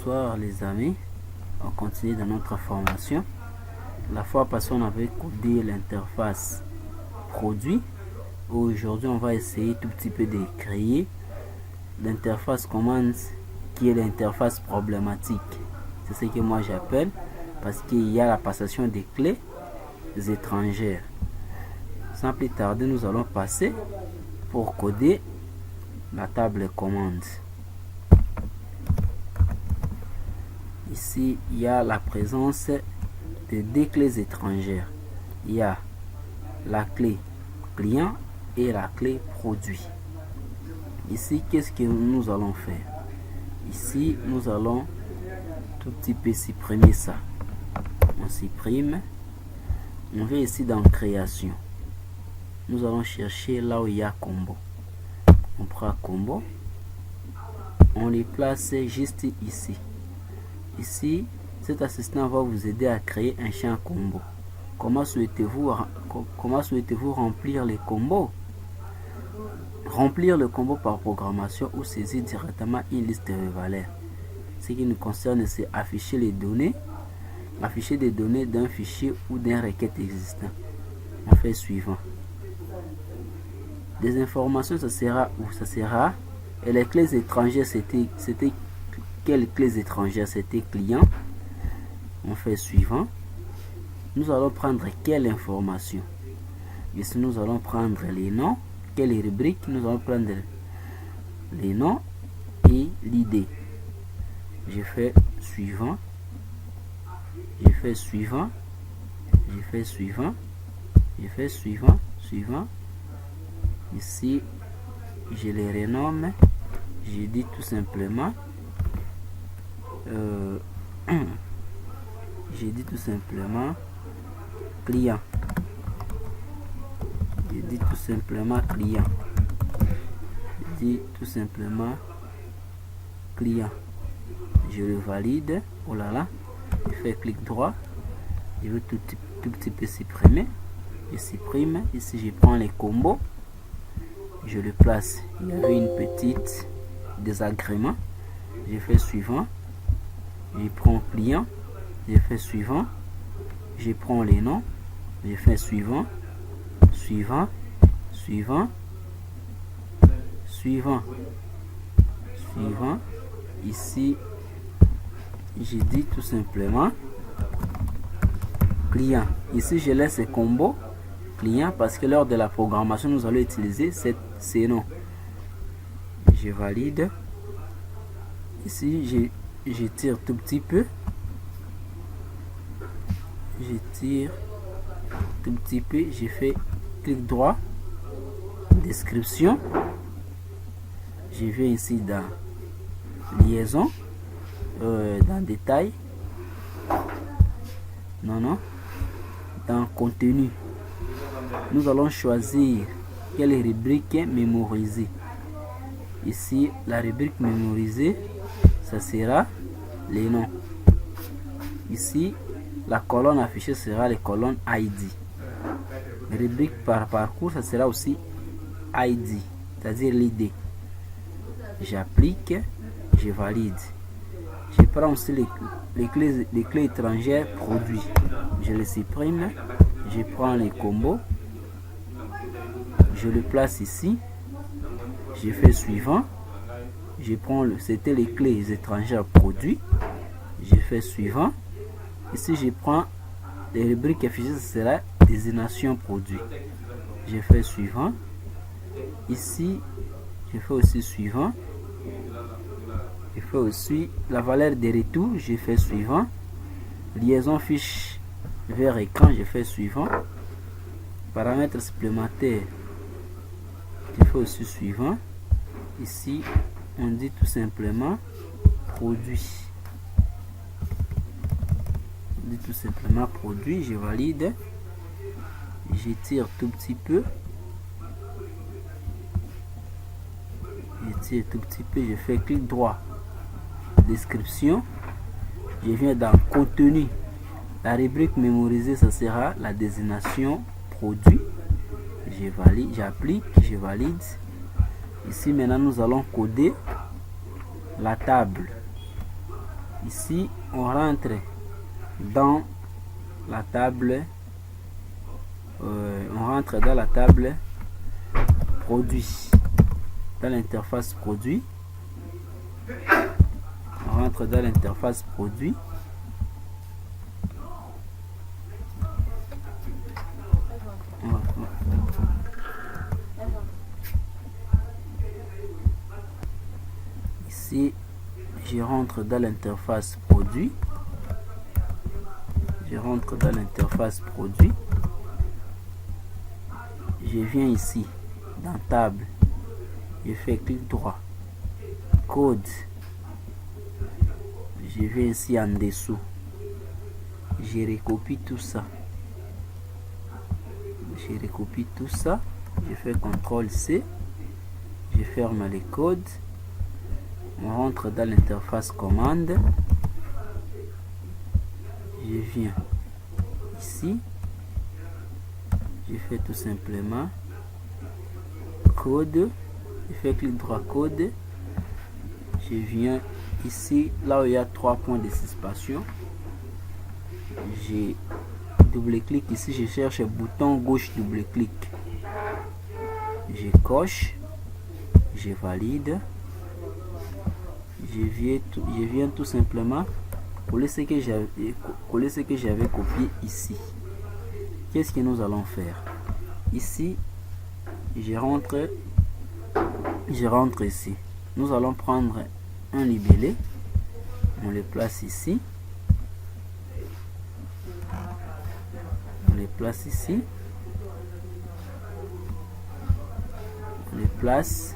Bonsoir les amis, on continue dans notre formation. La fois passée on avait codé l'interface produit. Aujourd'hui on va essayer tout petit peu de créer l'interface commande qui est l'interface problématique. C'est ce que moi j'appelle, parce qu'il y a la passation des clés étrangères. Sans plus tarder, nous allons passer pour coder la table commande. Ici, il y a la présence de deux clés étrangères. Il y a la clé client et la clé produit. Ici, qu'est-ce que nous allons faire? Ici, nous allons tout petit peu supprimer ça. On supprime. On va ici dans création. Nous allons chercher là où il y a combo. On prend combo. On les place juste ici. Ici, cet assistant va vous aider à créer un champ combo. Comment souhaitez-vous remplir les combos? Remplir le combo par programmation ou saisir directement une liste de valeurs. Ce qui nous concerne, c'est afficher les données, afficher des données d'un fichier ou d'une requête existant. On fait suivant. Des informations, ça sera où? Ça sera. Et les clés étrangères, c'était quelles clés étrangères? C'était client. On fait suivant. Nous allons prendre quelle information? Ici, nous allons prendre les noms. Quelle rubrique? Nous allons prendre les noms et l'idée. Je fais suivant. Je fais suivant. Je fais suivant. Je fais suivant. Suivant. Ici, je les renomme. Je dis tout simplement. J'ai dit tout simplement client. J'ai dit tout simplement client. J'ai dit tout simplement client. Je le valide. Oh là là. Je fais clic droit. Je veux tout petit peu supprimer. Je supprime. Ici, je prends les combos. Je le place. Il y avait une petite désagrément. Je fais suivant. Je prends client, je fais suivant, je prends les noms, je fais suivant, suivant, suivant, suivant, suivant. Ici, j'ai dit tout simplement client. Ici, je laisse ce combo client parce que lors de la programmation, nous allons utiliser ces noms. Je valide. Ici, je tire tout petit peu. Je tire tout petit peu. Je fais clic droit. Description. Je vais ici dans liaison. Dans détail. Non. Dans contenu. Nous allons choisir quelle rubrique mémoriser. Ici, la rubrique mémorisée, ça sera les noms. Ici, la colonne affichée sera les colonnes ID. Rubrique par parcours, ça sera aussi ID, c'est-à-dire l'idée. J'applique, je valide. Je prends aussi les clés étrangères produits. Je les supprime, je prends les combos, je le place ici, je fais suivant. Je prends c'était les clés étrangères produits. Je fais suivant. Ici, je prends les rubriques affichées, ce sera désignation produit. Je fais suivant. Ici, je fais aussi suivant. Je fais aussi la valeur de retour. Je fais suivant. Liaison fiche vers écran. Je fais suivant. Paramètres supplémentaires. Je fais aussi suivant. Ici, on dit tout simplement produit. On dit tout simplement produit. Je valide. Je tire tout petit peu. Je tire tout petit peu. Je fais clic droit. Description. Je viens dans contenu. La rubrique mémorisée, ça sera la désignation produit. Je valide. J'applique. Je valide. Ici maintenant nous allons coder la table. Ici, on rentre dans la table. On rentre dans la table produit. Dans l'interface produit. On rentre dans l'interface produit. Ici, je rentre dans l'interface produit. Je rentre dans l'interface produit. Je viens ici dans table. Je fais clic droit. Code. Je vais ici en dessous. Je recopie tout ça. Je recopie tout ça. Je fais CTRL C. Je ferme les codes. On rentre dans l'interface commande. Je viens ici. Je fais tout simplement code. Je fais clic droit code. Je viens ici, là où il y a 3 points de suspension. J'ai double-clic ici. Je cherche le bouton gauche double-clic. Je coche. Je valide. Je viens tout simplement coller ce que j'avais copié ici. Qu'est-ce que nous allons faire? Ici, je rentre ici. Nous allons prendre un libellé. On le place ici. On le place ici. On le place.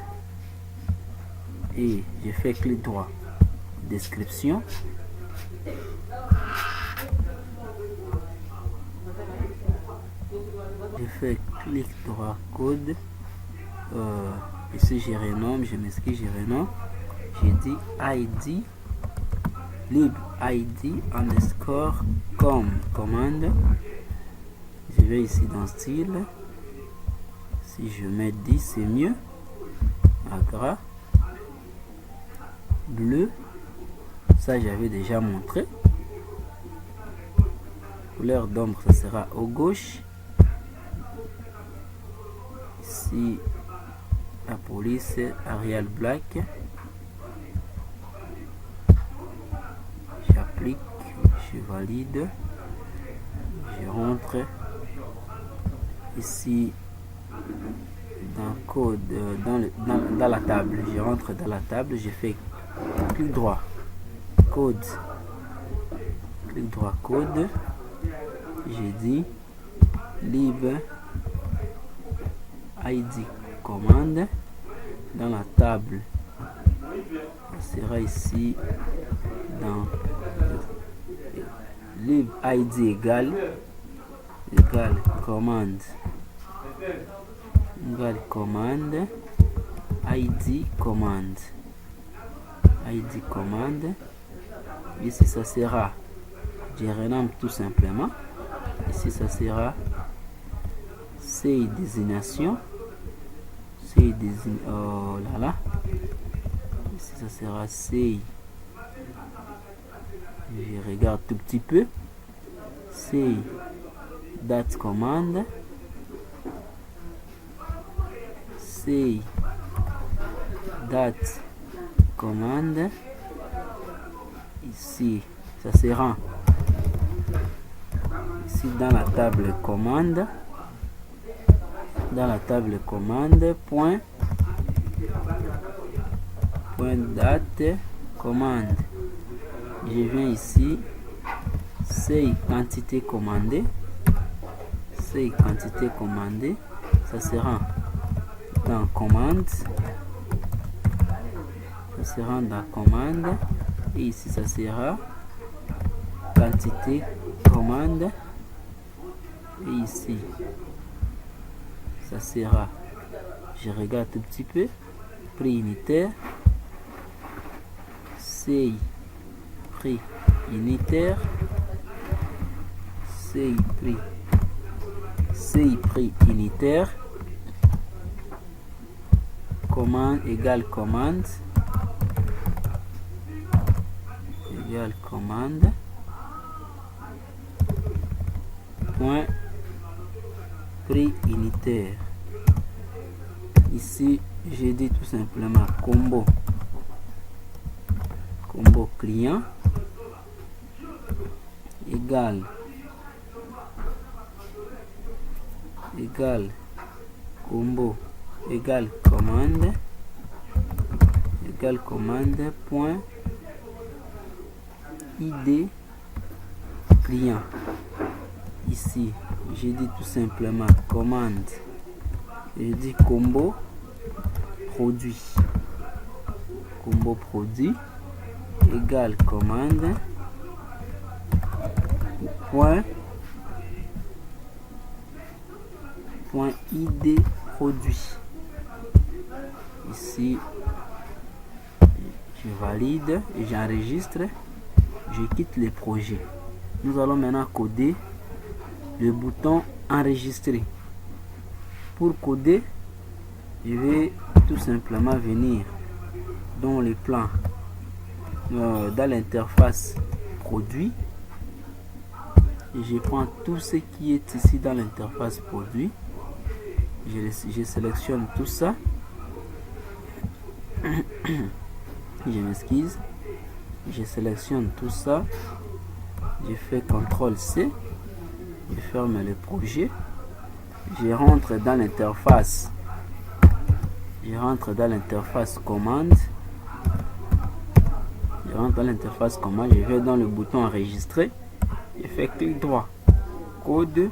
Et je fais clic droit. Description. Je fais clic droit code. Ici je renomme, je m'excuse, je renomme. J'ai dit ID lib ID underscore commande. Je vais ici dans style. Si je mets 10, c'est mieux. À gras. Bleu. Ça j'avais déjà montré. Couleur d'ombre, ça sera au gauche. Ici la police Arial Black. J'applique, je valide, je rentre ici dans code, dans la table. Je rentre dans la table, je fais clic droit code, clic droit code. J'ai dit lib ID commande. Dans la table, ça sera ici dans lib ID égale commande ID commande. Ici ça sera, je renomme tout simplement. Ici ça sera CI désignation. Oh là là. Ici ça sera CI. Je regarde tout petit peu. CI date commande. CI date commande. Ici ça sera ici dans la table commande. Dans la table commande, point date commande. Je viens ici, c'est quantité commandée. C'est quantité commandée. Ça sera dans commande. Ça sera dans commande. Et ici, ça sera quantité commande. Et ici, ça sera, je regarde un petit peu, prix unitaire, CI prix unitaire, CI prix unitaire, commande égale commande égale commande point prix unitaire. Ici j'ai dit tout simplement combo client égale combo égale commande point ID client. Ici j'ai dit tout simplement commande, j'ai dit combo produit égale commande point ID produit. Ici je valide et j'enregistre, je quitte le projet. Nous allons maintenant coder le bouton enregistrer. Pour coder, je vais tout simplement venir dans le plan, dans l'interface produit, et je prends tout ce qui est ici dans l'interface produit, je sélectionne tout ça. Je m'excuse, je sélectionne tout ça, je fais CTRL C, je ferme le projet, je rentre dans l'interface commande, je vais dans le bouton enregistrer, je fais clic droit, code,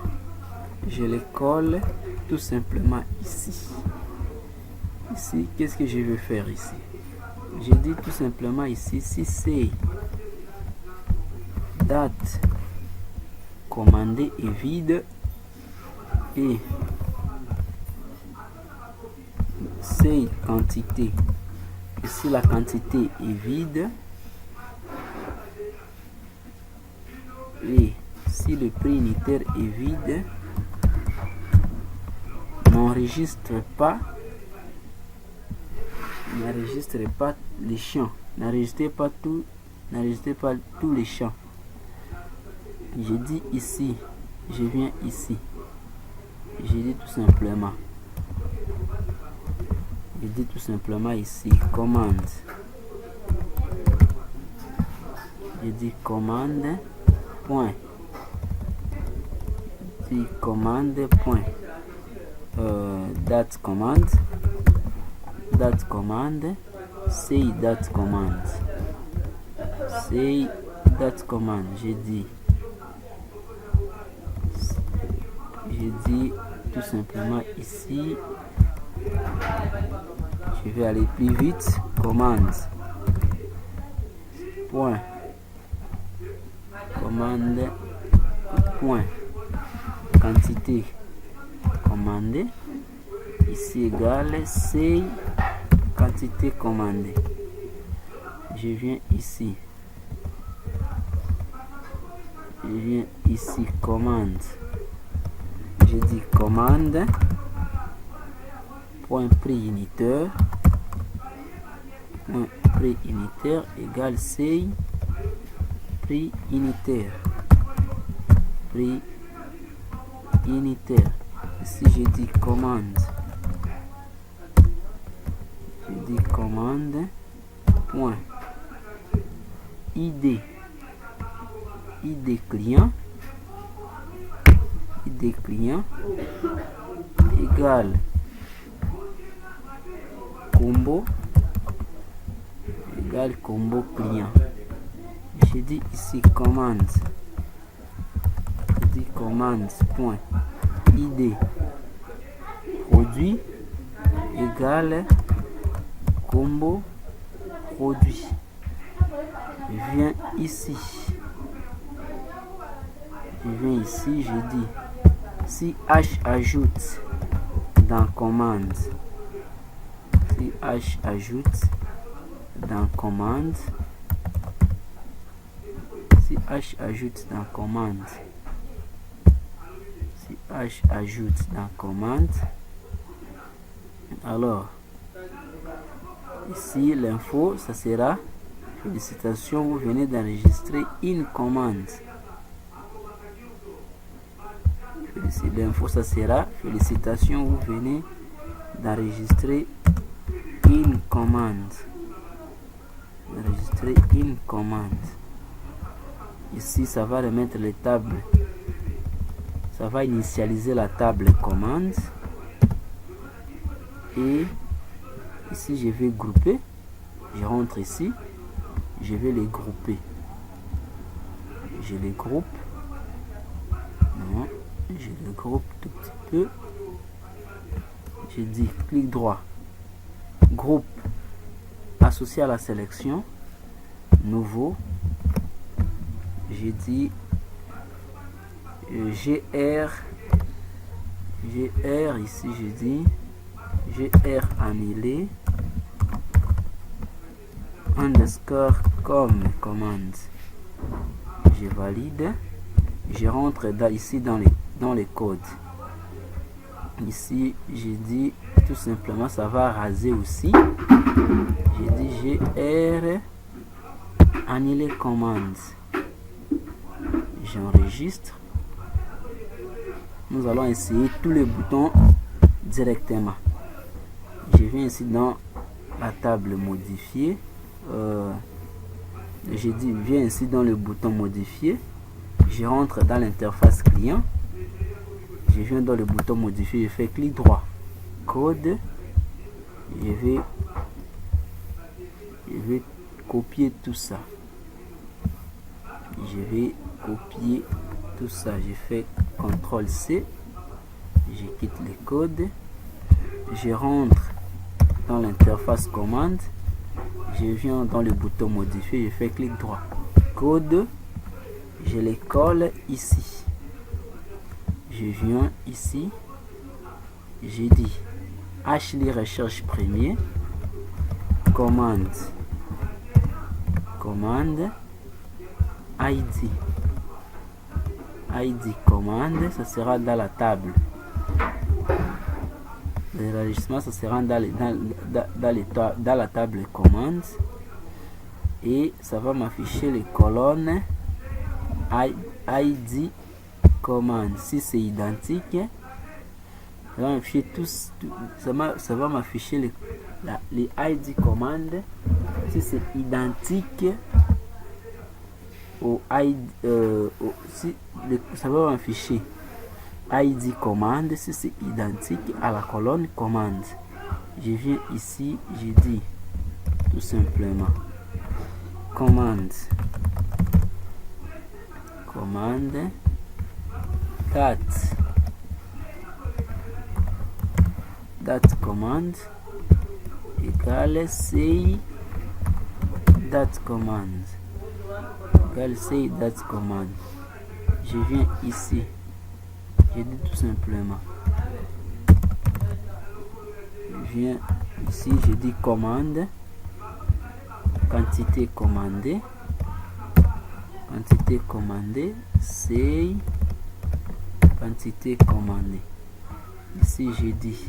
je le colle tout simplement ici. Qu'est-ce que je vais faire ici? Je dis tout simplement ici, si c'est date commandée est vide et c'est quantité, et si la quantité est vide et si le prix unitaire est vide, n'enregistre pas les champs, n'enregistrez pas tous les champs. Je dis ici, je viens ici, je dis tout simplement ici commande, je dis commande point, date commande, c'est date commande, j'ai dit tout simplement ici, je vais aller plus vite, commande point quantité commandée, ici égale c'est quantité commandée. Je viens ici, commande, je dis commande point prix unitaire égale c'est prix unitaire. Ici je dis commande, point ID client égale combo client. Je dis ici commande, point ID produit égale combo produit. Je viens ici, je dis si H ajoute dans commande, alors ici l'info ça sera Félicitations, vous venez d'enregistrer une commande. L'info, ça sera félicitations, vous venez d'enregistrer une commande. Enregistrer une commande. Ici, ça va remettre les tables. Ça va initialiser la table commande. Et ici, je vais grouper. Je rentre ici. Je vais les grouper. Je les groupe. Non, je les groupe tout petit peu. Je dis clic droit. Groupe associé à la sélection. Nouveau. J'ai dit GR ici, j'ai dit GR annulé underscore comme commande. Je valide. Je rentre ici dans les codes. Ici, j'ai dit tout simplement, ça va raser aussi. J'ai dit GR annuler commande. J'enregistre. Nous allons essayer tous les boutons directement. Je viens ici dans la table modifier. J'ai dit viens ici dans le bouton modifier. Je rentre dans l'interface client. Je viens dans le bouton modifier. Je fais clic droit. Code. Je vais copier tout ça. Je vais copier tout ça. Je fais CTRL C. Je quitte les codes. Je rentre dans l'interface commande. Je viens dans le bouton modifier. Je fais clic droit. Code. Je les colle ici. Je viens ici. J'ai dit Ashley recherche premier. Commande. ID commande, ça sera dans la table. L'enregistrement, ça sera dans la table commande. Et ça va m'afficher les colonnes ID commande. Si c'est identique, ça va m'afficher ça va m'afficher les ID commande. Si c'est identique ça va m'afficher ID commande si c'est identique à la colonne commande. Je viens ici, je dis tout simplement commande date commande égale say date commande égale say date commande. Je viens ici, je dis tout simplement, je viens ici, je dis commande, quantité commandée, say quantité commandée. Ici je dis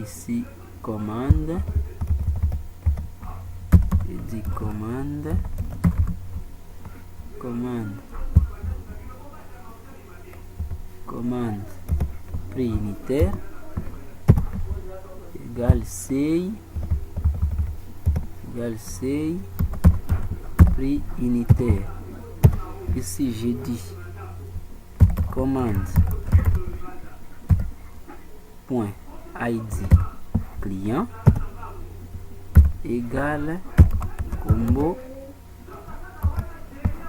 ici commande, je dis commande prix unitaire égale say prix unitaire. Ici j'ai dit commande point ID client égale combo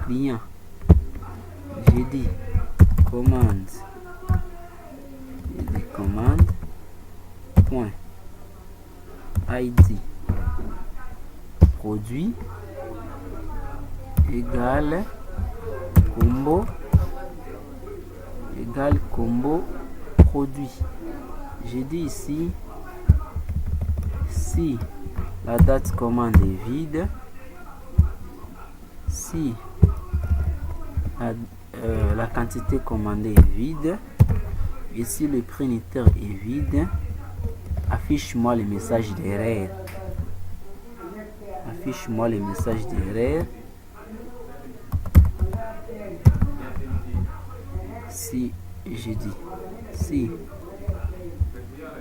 client. J'ai dit commande point ID produit égale combo produit. J'ai dit ici si la date commande est vide, si la quantité commandée est vide et si le prix unitaire est vide, affiche-moi le message d'erreur. affiche-moi le message d'erreur. Si je dis, si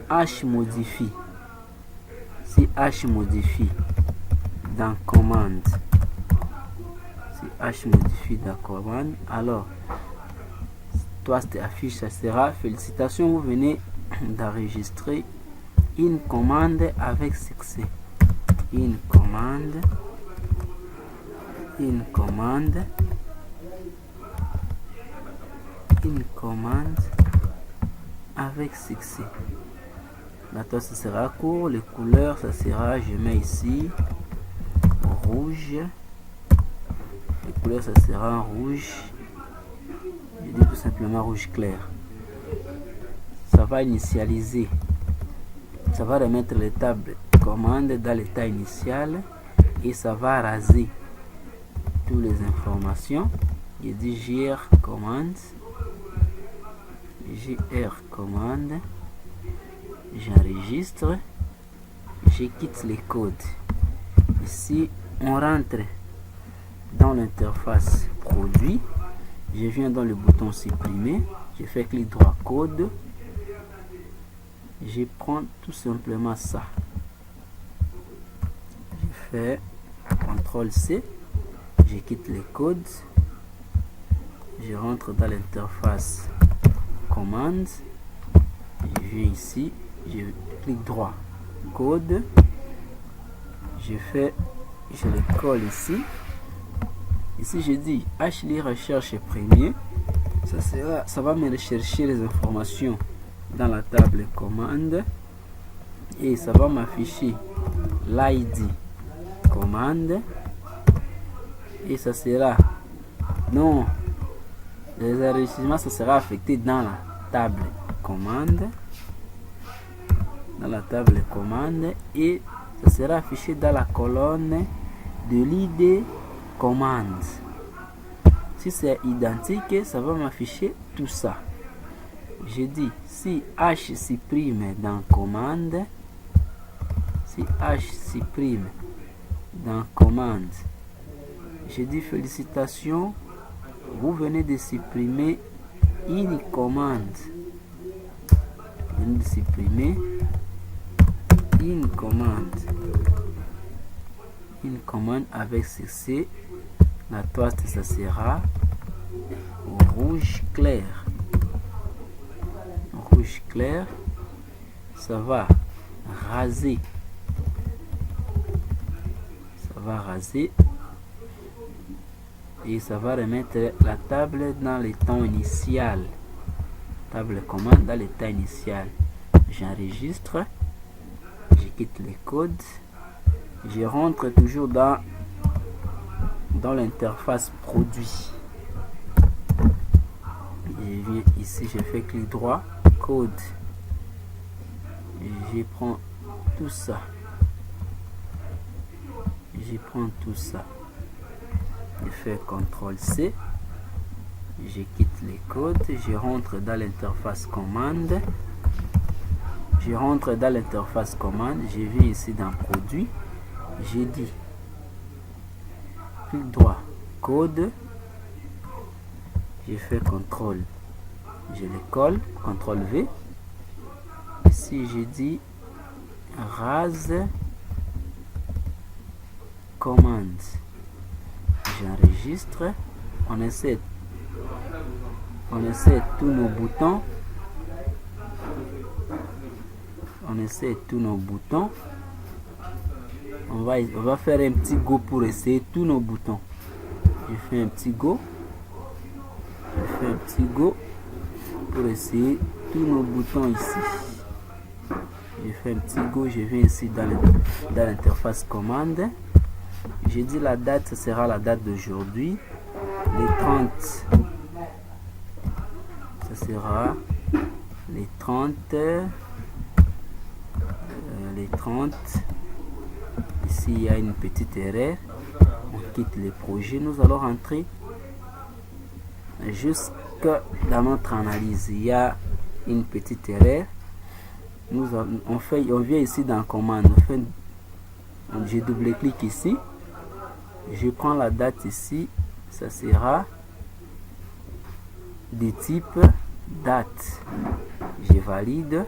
H modifie, si H modifie dans commande, si H modifie dans commande, alors toi cette affiche, ça sera félicitations, vous venez d'enregistrer une commande avec succès. Une commande avec succès. La toile ça sera court, les couleurs ça sera, je mets ici rouge, les couleurs ça sera rouge, je dis tout simplement rouge clair. Ça va initialiser, ça va remettre les tables commande dans l'état initial et ça va raser toutes les informations. Je dis JR commande, j'enregistre, je quitte les codes. Ici on rentre dans l'interface produit, je viens dans le bouton supprimer, je fais clic droit code, je prends tout simplement ça, je fais CTRL C, je quitte les codes, je rentre dans l'interface commande, je viens ici, je clique droit code, je le colle ici. Ici je dis HLI recherche premier, ça va me rechercher les informations dans la table commande et ça va m'afficher l'ID commande et ça sera non, les enrichissements ça sera affecté dans la table commande, et ça sera affiché dans la colonne de l'ID commande. Si c'est identique, ça va m'afficher tout ça. Je dis si H supprime dans commande, je dis félicitations, vous venez de supprimer une commande. Une commande avec succès. La toile ça sera rouge clair. Ça va raser. Et ça va remettre la table dans l'état initial. Table commande dans l'état initial. J'enregistre, je quitte les codes, je rentre toujours dans l'interface produit. Je viens ici, je fais clic droit, code, je prends tout ça. Je fais CTRL C, je quitte les codes, je rentre dans l'interface commande. Je viens ici dans produit, j'ai dit clic droit code, je fais CTRL, je le colle, CTRL V. Ici j'ai dit rase commande, j'enregistre, on essaie tous nos boutons. On va faire un petit go pour essayer tous nos boutons. Je fais un petit go pour essayer tous nos boutons ici. Je viens ici dans l'interface commande. J'ai dit la date, ce sera la date d'aujourd'hui. Les 30, ça sera les 30. Ici il y a une petite erreur, on quitte le projet, nous allons rentrer jusque dans notre analyse. Il y a une petite erreur, on vient ici dans commande, je double clique ici, Je prends la date ici, ça sera de type date. Je valide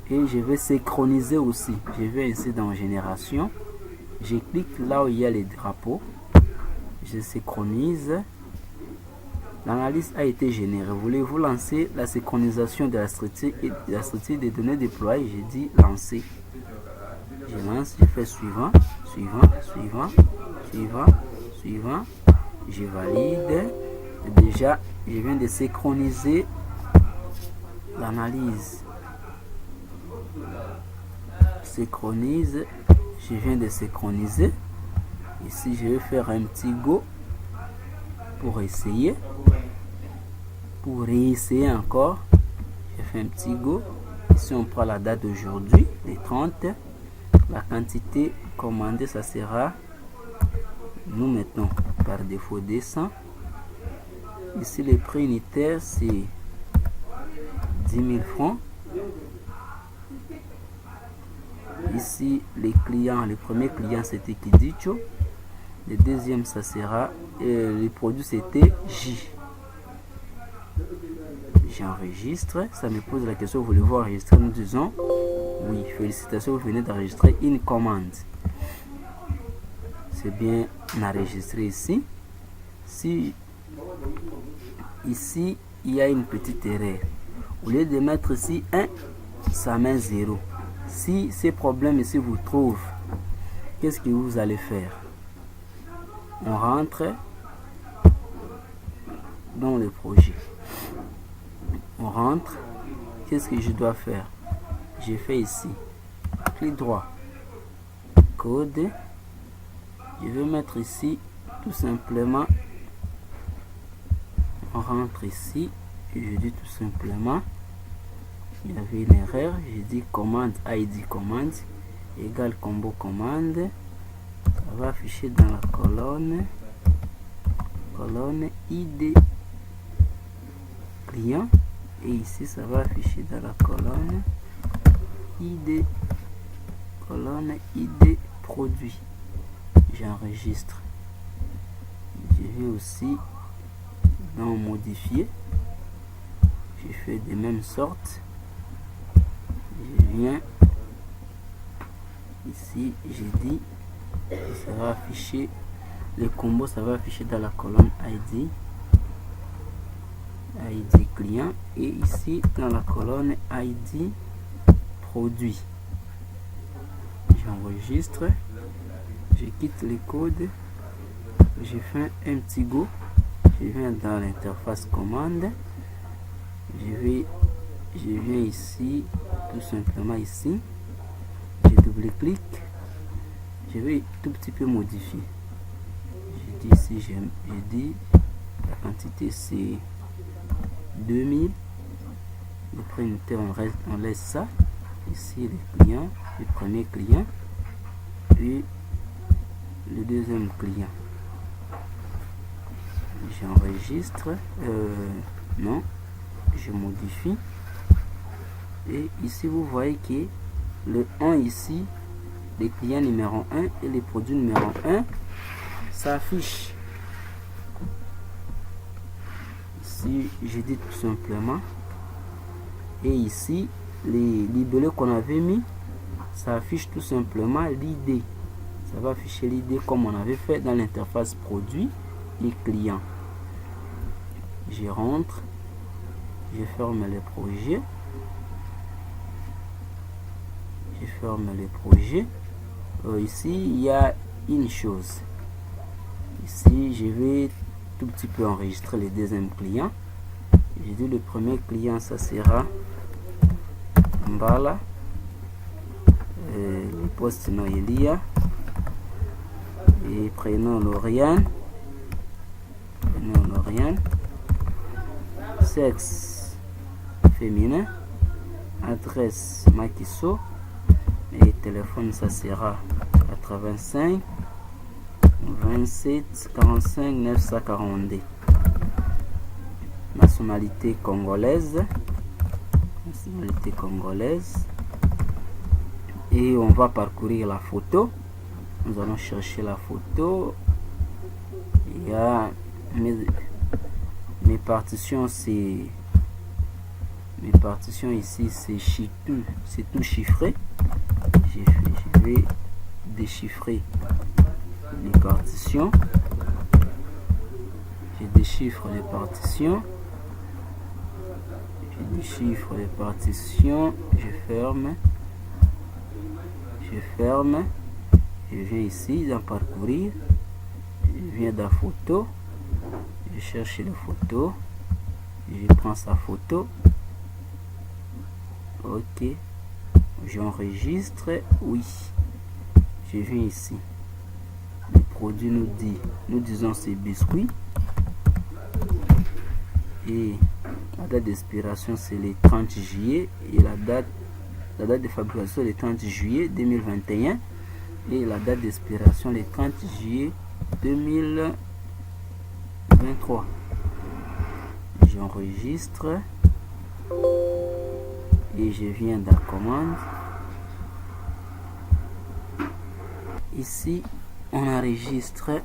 et je vais synchroniser aussi. Je vais ici dans génération, je clique là où il y a les drapeaux, je synchronise. L'analyse a été générée. Voulez-vous lancer la synchronisation de la structure et de la structure des données déployées? Je dis lancer. Je lance, je fais suivant, suivant, suivant, suivant, suivant. Je valide. Déjà, je viens de synchroniser l'analyse. Synchronise. Je viens de synchroniser. Ici, je vais faire un petit go pour essayer. Pour réessayer encore, je fais un petit go. Ici, on prend la date d'aujourd'hui, les 30. La quantité commandée, ça sera, nous mettons par défaut 200. Ici, le prix unitaire, c'est 10 000 francs. Ici, les clients, le premier client, c'était Kidicho. Le deuxième, ça sera, le produit, c'était J. J'enregistre, ça me pose la question, voulez-vous enregistrer? Nous disons oui, félicitations, vous venez d'enregistrer une commande. C'est bien enregistré ici. Si ici il y a une petite erreur, au lieu de mettre ici 1, ça met 0. Si ces problèmes ici vous trouvent, qu'est-ce que vous allez faire? On rentre dans le projet. On rentre. Qu'est-ce que je dois faire? J'ai fait ici. Clic droit. Code. Je vais mettre ici tout simplement. On rentre ici. Et je dis tout simplement. Il y avait une erreur. Je dis commande ID commande égale combo commande. Ça va afficher dans la colonne ID client. Et ici, ça va afficher dans la colonne ID produit. J'enregistre. Je vais aussi dans modifier. Je fais de même sorte. Je viens ici, j'ai dit, ça va afficher le combo, ça va afficher dans la colonne ID client et ici dans la colonne ID produit. J'enregistre, je quitte les codes, je fais un petit go, je viens dans l'interface commande, je viens ici, tout simplement ici, je double-clique, je vais tout petit peu modifier. Je dis ici, je dis la quantité c'est 2000. Le prix unitaire, on laisse ça. Ici, le client, le premier client, puis le deuxième client. J'enregistre. Non, je modifie. Et ici, vous voyez que le 1 ici, les clients numéro 1 et les produits numéro 1 s'affichent. Ici, je dis tout simplement. Et ici, les libellés qu'on avait mis, ça affiche tout simplement l'idée. Ça va afficher l'idée comme on avait fait dans l'interface produit et client. Je rentre, je ferme le projet. Je ferme le projet. Ici, il y a une chose. Ici, je vais tout petit peu enregistrer le deuxième client. J'ai dit le premier client, ça sera Mbala, le poste Noélia et prénom Lauriane, sexe féminin, adresse Makiso et téléphone, ça sera 85 27 45 942. Nationalité congolaise. Et on va parcourir la photo. Nous allons chercher la photo. Il y a mes partitions, c'est mes partitions ici, c'est tout chiffré. Je vais déchiffrer les partitions. Je déchiffre les partitions. Je déchiffre les partitions. Je ferme. Je ferme. Je viens ici dans parcourir. Je viens dans photo. Je cherche la photo. Je prends sa photo. Ok. J'enregistre. Oui. Je viens ici. Le produit nous disons c'est biscuit. Et la date d'expiration c'est le 30 juillet. Et la date de fabrication le 30 juillet 2021. Et la date d'expiration le 30 juillet 2023. J'enregistre. Et je viens dans commande. Ici, on enregistre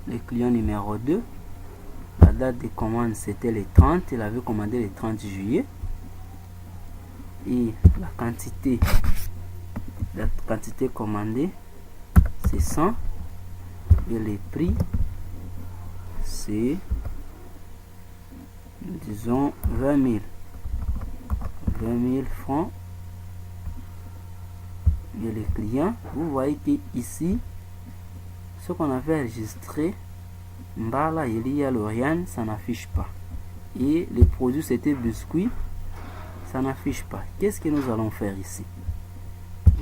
le client numéro 2. La date de commande, c'était le 30. Il avait commandé le 30 juillet. Et la quantité commandée, c'est 100. Et le prix, c'est, disons, 20 000. 20 000 francs. Et le client, vous voyez que ici, ce qu'on avait enregistré, Mbala, Elia, Lauriane, ça n'affiche pas. Et les produits, c'était biscuit, ça n'affiche pas. Qu'est-ce que nous allons faire ici?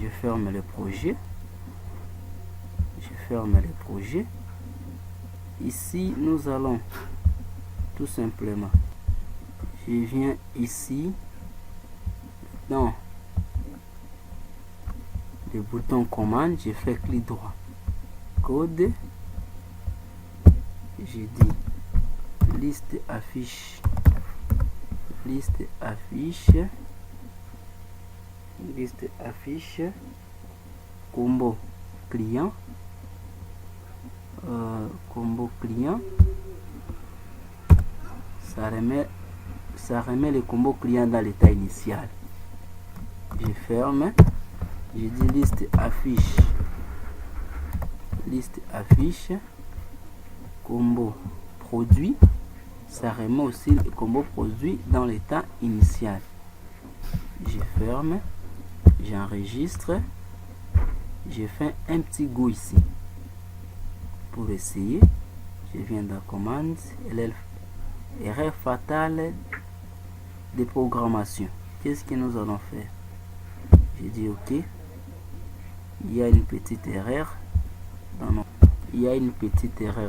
Je ferme le projet. Je ferme le projet. Ici, nous allons tout simplement, je viens ici dans le bouton commande, je fais clic droit, code, j'ai dit liste affiche, combo client, ça remet le combo client dans l'état initial. Je ferme. Je dis liste affiche, combo produit, ça remet aussi le combo produit dans l'état initial. Je ferme, j'enregistre, je fais un petit go ici pour essayer. Je viens dans commande, erreur fatale de programmation. Qu'est-ce que nous allons faire? Je dis ok. Il y a une petite erreur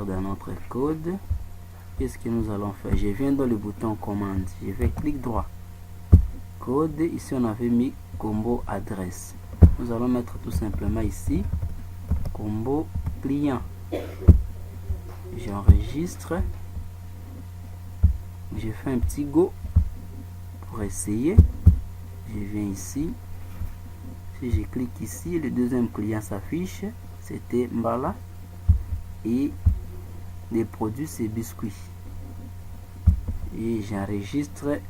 dans notre code. Qu'est-ce que nous allons faire? Je viens dans le bouton commande, je vais clic droit, code. Ici on avait mis combo adresse. Nous allons mettre tout simplement ici combo client. J'enregistre, je fais un petit go pour essayer. Je viens ici. Si je clique ici, le deuxième client s'affiche, c'était Mbala, et les produits c'est biscuit. Et j'enregistre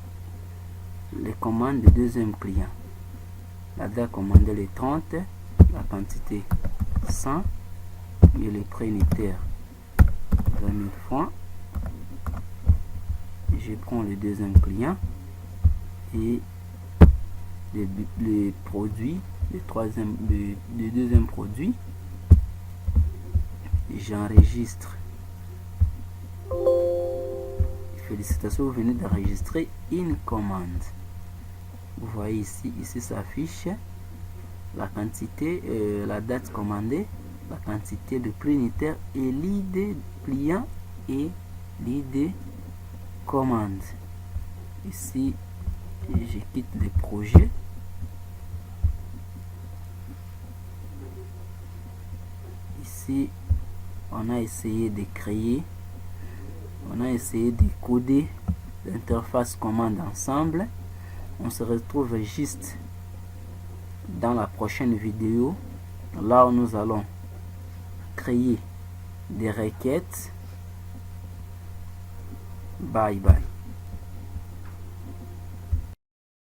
les commandes du deuxième client. La date commandée le 30, la quantité 100 et le prix unitaire 20 000 francs. Je prends le deuxième client et les produits, le deuxième produit, j'enregistre. Félicitations, vous venez d'enregistrer une commande. Vous voyez ici ça affiche la quantité, la date commandée, la quantité de prix unitaire et l'idée client et l'idée commande. Ici, je quitte le projet. Ici, on a essayé de créer, on a essayé de coder l'interface commande ensemble. On se retrouve juste dans la prochaine vidéo, là où nous allons créer des requêtes. Bye bye.